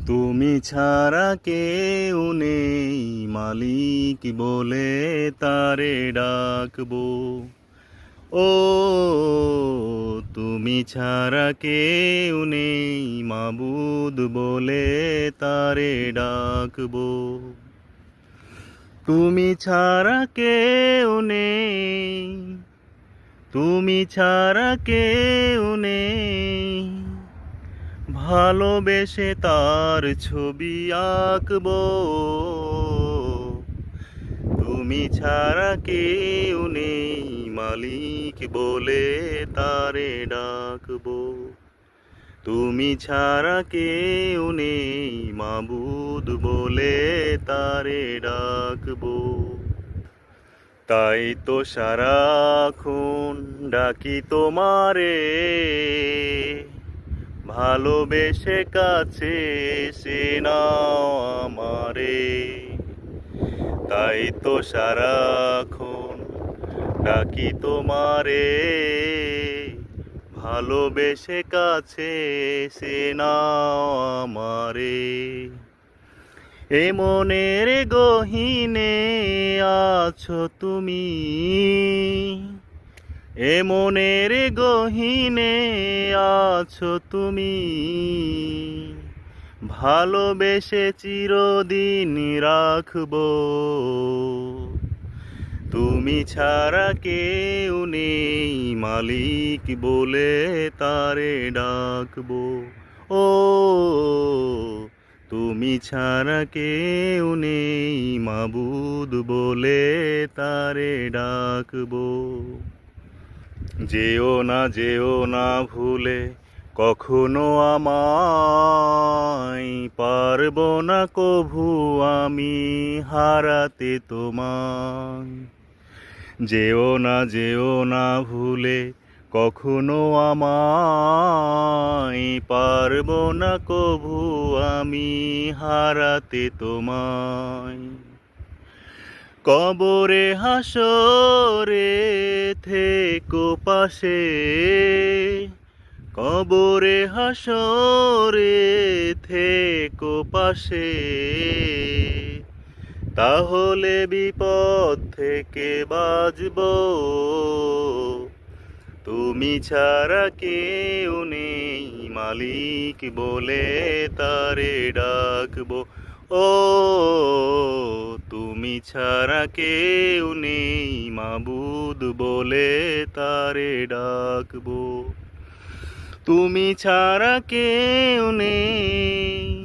তুমি ছাড়া কেউ নেই, মালিক বলে তারে ডাকবো। ও তুমি ছাড়া কেউ নেই, মাবুদ বলে তারে ডাকবো। তুমি ছাড়া কেউ নেই, তুমি ছাড়া কেউ নেই, ভালোবেসে তার ছবি আঁকবো। তুমি ছাড়া কেউ নেই, মালিক বলে তারে ডাকবো। তুমি ছাড়া কেউ নেই, মাবুদ বলে তারে ডাকবো। তাই তো সারাক্ষণ ডাকি তোমারে, ভালোবেসে কাছে এসে নাও আমারে। তাই তো সারাক্ষণ ডাকি তোমারে, ভালোবেসে কাছে এসে নাও আমারে। এ মনের গহীনে আছো তুমি, এ মনের গহীনে আছো তুমি, ভালোবেসে চিরদিন রাখবো। তুমি ছাড়া কেউ নেই, মালিক বলে তারে ডাকবো। ও তুমি ছাড়া কেউ নেই, মাবুদ বলে তারে ডাকবো। যেও না ভুলে কখনো আমায়, পারবো না কভু আমি হারাতে তোমায়। যেও না ভুলে কখনো আমায়, পারবো না কভু আমি হারাতে তোমায়। কবরে হাসরে থেকো পাশে, কবরে হাসরে থেকো পাশে, তাহলে বিপদ থেকে বাঁচবো। তুমি ছাড়া কেউ নেই, মালিক বলে তারে ডাকবো। ও তুমি ছাড়া কেউ নেই, মাবুদ বলে তারে ডাকবো। তুমি ছাড়া কেউ নেই।